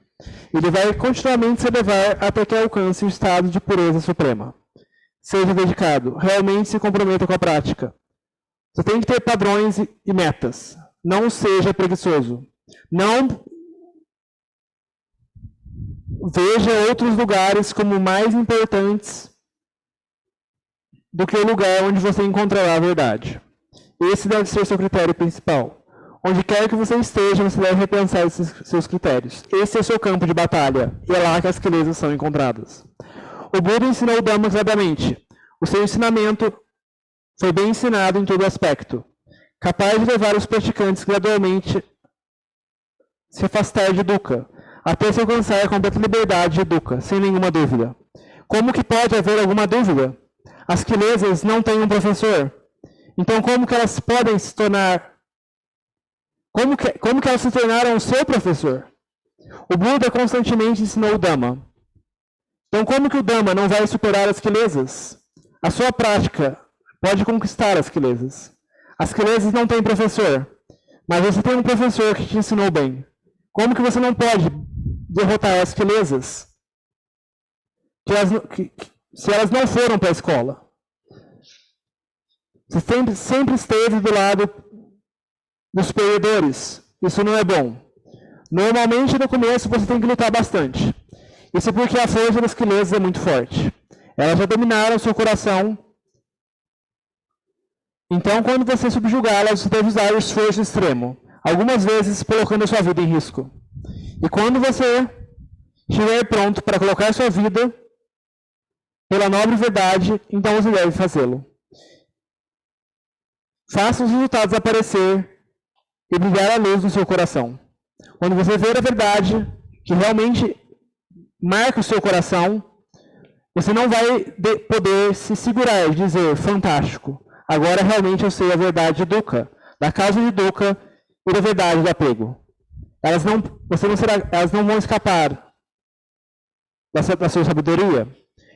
Ele vai continuamente se elevar até que alcance o estado de pureza suprema. Seja dedicado, realmente se comprometa com a prática. Você tem que ter padrões e metas. Não seja preguiçoso. Não veja outros lugares como mais importantes do que o lugar onde você encontrará a verdade. Esse deve ser seu critério principal. Onde quer que você esteja, você deve repensar esses seus critérios. Esse é o seu campo de batalha, e é lá que as clarezas são encontradas. O Buda ensinou o Dhamma claramente. O seu ensinamento foi bem ensinado em todo aspecto, capaz de levar os praticantes gradualmente a se afastar de dukkha, até se alcançar a completa liberdade de dukkha, sem nenhuma dúvida. Como que pode haver alguma dúvida? As quilesas não têm um professor. Então, como que elas podem se tornar... Como que elas se tornaram o seu professor? O Buda constantemente ensinou o Dhamma. Então, como que o Dhamma não vai superar as quilesas? A sua prática pode conquistar as quilesas. As quilesas não têm professor, mas você tem um professor que te ensinou bem. Como que você não pode derrotar as quilesas se elas não foram para a escola? Você sempre esteve do lado dos perdedores. Isso não é bom. Normalmente, no começo, você tem que lutar bastante. Isso é porque a força das quilesas é muito forte. Elas já dominaram o seu coração. Então, quando você subjugá-las, você deve usar o esforço extremo. Algumas vezes, colocando a sua vida em risco. E quando você estiver pronto para colocar sua vida pela nobre verdade, então você deve fazê-lo. Faça os resultados aparecer e brilhar a luz no seu coração. Quando você ver a verdade, que realmente marca o seu coração, você não vai poder se segurar e dizer, fantástico, agora realmente eu sei a verdade de dukkha, da causa de dukkha e da verdade do apego. Elas não vão escapar da sua sabedoria.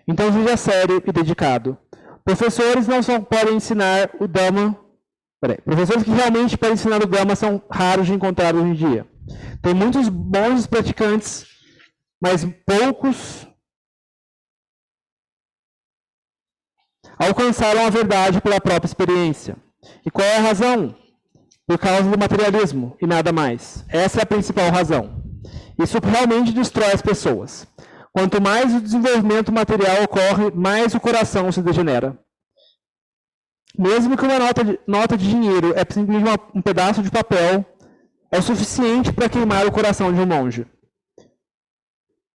Então seja sério e dedicado. Professores não só podem ensinar o Dhamma. Professores que realmente podem ensinar o Dhamma são raros de encontrar hoje em dia. Tem muitos bons praticantes, mas poucos alcançaram a verdade pela própria experiência. E qual é a razão? Por causa do materialismo e nada mais. Essa é a principal razão. Isso realmente destrói as pessoas. Quanto mais o desenvolvimento material ocorre, mais o coração se degenera. Mesmo que uma nota de dinheiro é simplesmente um pedaço de papel, é o suficiente para queimar o coração de um monge.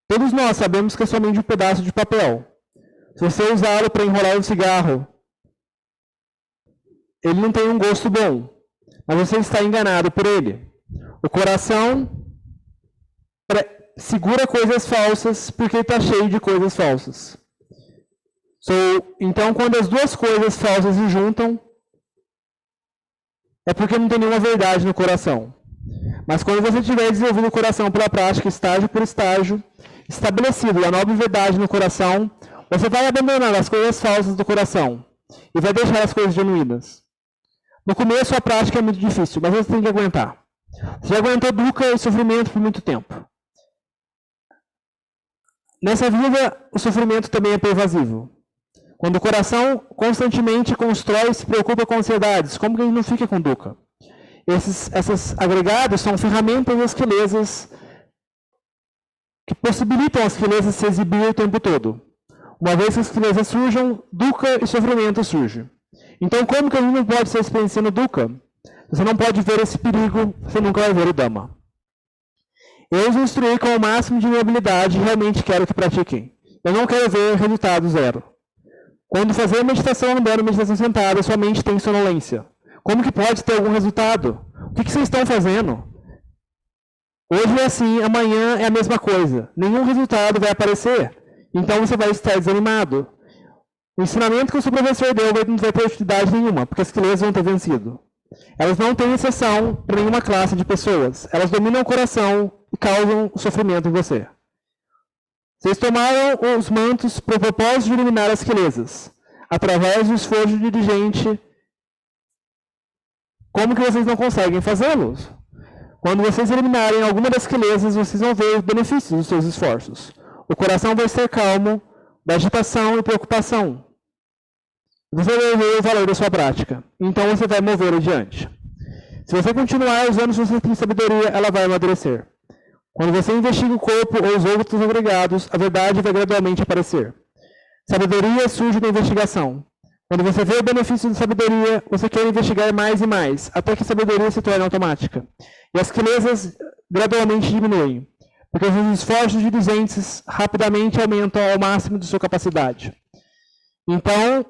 Todos nós sabemos que é somente um pedaço de papel. Se você usá-lo para enrolar um cigarro, ele não tem um gosto bom, mas você está enganado por ele. O coração segura coisas falsas porque está cheio de coisas falsas. Então, quando as duas coisas falsas se juntam, é porque não tem nenhuma verdade no coração. Mas quando você tiver desenvolvido o coração pela prática, estágio por estágio, estabelecido a nobre verdade no coração, você vai abandonar as coisas falsas do coração e vai deixar as coisas genuínas. No começo, a prática é muito difícil, mas você tem que aguentar. Você já aguentou dukkha e sofrimento por muito tempo. Nessa vida, o sofrimento também é pervasivo. Quando o coração constantemente constrói e se preocupa com ansiedades, como que a gente não fica com dukkha? Esses agregados são ferramentas asquilesas que possibilitam as asquilesas se exibir o tempo todo. Uma vez que as asquilesas surjam, dukkha e sofrimento surgem. Então, como que a gente não pode estar experienciando dukkha? Você não pode ver esse perigo, você nunca vai ver o Dhamma. Eu os instruí com o máximo de minha habilidade e realmente quero que pratiquem. Eu não quero ver resultado zero. Quando fazer meditação andando, meditação sentada, sua mente tem sonolência. Como que pode ter algum resultado? O que vocês estão fazendo? Hoje é assim, amanhã é a mesma coisa. Nenhum resultado vai aparecer. Então você vai estar desanimado. O ensinamento que o seu professor deu não vai ter utilidade nenhuma, porque as asquilesas vão ter vencido. Elas não têm exceção para nenhuma classe de pessoas. Elas dominam o coração e causam sofrimento em você. Vocês tomaram os mantos para o propósito de eliminar as asquilesas, através do esforço diligente. Como que vocês não conseguem fazê-los? Quando vocês eliminarem alguma das asquilesas, vocês vão ver os benefícios dos seus esforços. O coração vai ser calmo, da agitação e preocupação. Você vai ver o valor da sua prática. Então você vai mover adiante. Se você continuar usando sua sabedoria, ela vai amadurecer. Quando você investiga o corpo ou os outros agregados, a verdade vai gradualmente aparecer. Sabedoria surge da investigação. Quando você vê o benefício da sabedoria, você quer investigar mais e mais, até que a sabedoria se torne automática. E as asquilesas gradualmente diminuem, porque os esforços diligentes rapidamente aumentam ao máximo de sua capacidade. Então,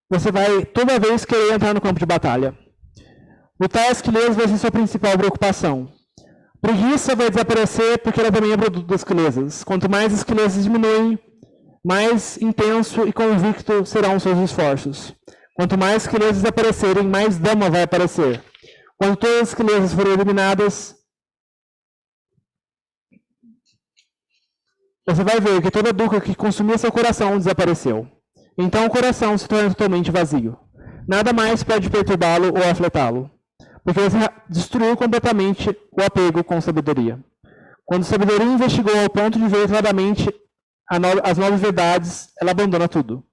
você vai toda vez querer entrar no campo de batalha. Lutar as asquilesas vai ser sua principal preocupação. Preguiça vai desaparecer porque ela também é produto das asquilesas. Quanto mais as asquilesas diminuem, mais intenso e convicto serão os seus esforços. Quanto mais asquilesas aparecerem, mais Dhamma vai aparecer. Quando todas as asquilesas forem eliminadas, você vai ver que toda dukkha que consumia seu coração desapareceu. Então o coração se torna totalmente vazio. Nada mais pode perturbá-lo ou afetá-lo, porque você destruiu completamente o apego com sabedoria. Quando a sabedoria investigou ao ponto de ver claramente as 9 verdades, ela abandona tudo.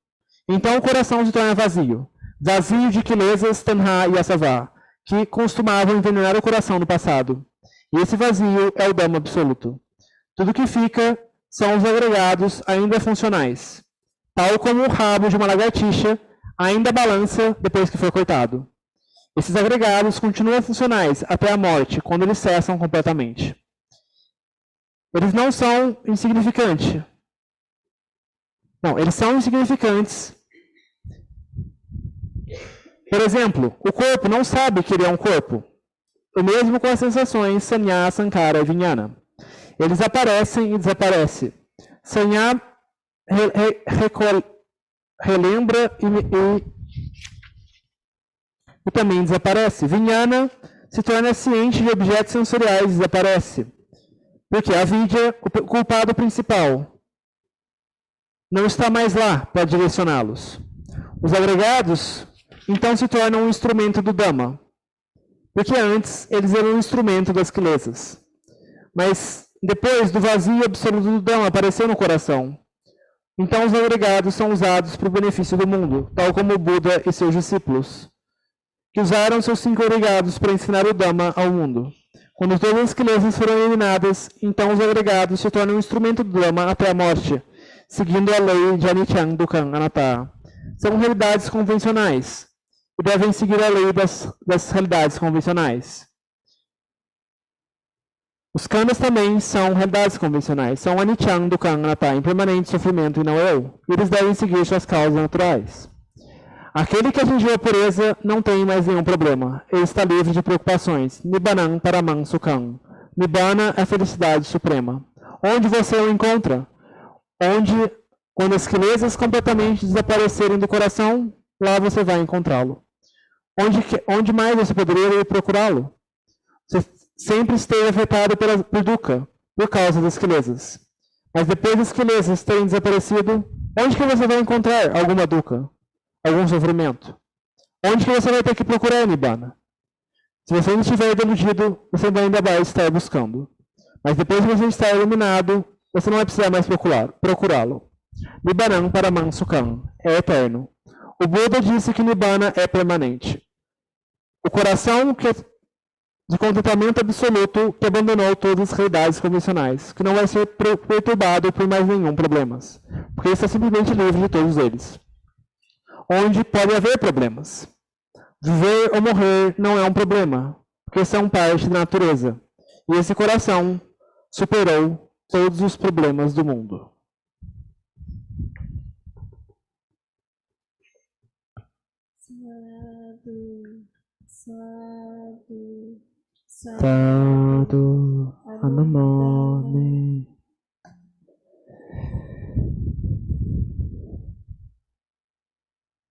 Então o coração se torna vazio. Vazio de kilesas, tanha e asava, que costumavam envenenar o coração no passado. E esse vazio é o Dhamma absoluto. Tudo que fica são os agregados ainda funcionais. Tal como o rabo de uma lagartixa ainda balança depois que foi cortado. Esses agregados continuam funcionais até a morte, quando eles cessam completamente. Eles não são insignificantes. Não, eles são insignificantes. Por exemplo, o corpo não sabe que ele é um corpo. O mesmo com as sensações sanya, sankara e vijnana. Eles aparecem e desaparecem. Sanya relembra e também desaparece. Vijnana se torna ciente de objetos sensoriais e desaparece. Porque a vidya, o culpado principal, não está mais lá para direcioná-los. Os agregados, então, se tornam um instrumento do Dhamma. Porque antes eles eram um instrumento das asquilesas. Mas depois do vazio absoluto do Dhamma apareceu no coração. Então os agregados são usados para o benefício do mundo, tal como o Buda e seus discípulos, que usaram seus 5 agregados para ensinar o Dhamma ao mundo. Quando todas as asquilesas foram eliminadas, então os agregados se tornam um instrumento do Dhamma até a morte, seguindo a lei de Anicca, Dukkha, Anatta. São realidades convencionais e devem seguir a lei das realidades convencionais. Os khandhas também são realidades convencionais, são Anicca, Dukkha, Anatta, impermanente sofrimento e não eu. E eles devem seguir suas causas naturais. Aquele que atingiu a pureza não tem mais nenhum problema. Ele está livre de preocupações. Nibbanam paramam sukham. Nibbana é a felicidade suprema. Onde você o encontra? Quando as quelezas completamente desaparecerem do coração, lá você vai encontrá-lo. Onde mais você poderia ir procurá-lo? Você sempre esteve afetado por dukkha, por causa das quelezas. Mas depois das quelezas terem desaparecido, onde que você vai encontrar alguma dukkha? Algum sofrimento? Onde que você vai ter que procurar Nibbana? Se você não estiver deludido, você ainda vai estar buscando. Mas depois que você estar iluminado, você não vai precisar mais procurá-lo. Nibbanam Paramam Sukham é eterno. O Buda disse que Nibbana é permanente. O coração de contentamento absoluto que abandonou todas as realidades convencionais, que não vai ser perturbado por mais nenhum problema, porque ele está simplesmente livre de todos eles. Onde pode haver problemas. Viver ou morrer não é um problema, porque são parte da natureza. E esse coração superou todos os problemas do mundo. Sadhu, Hanuman.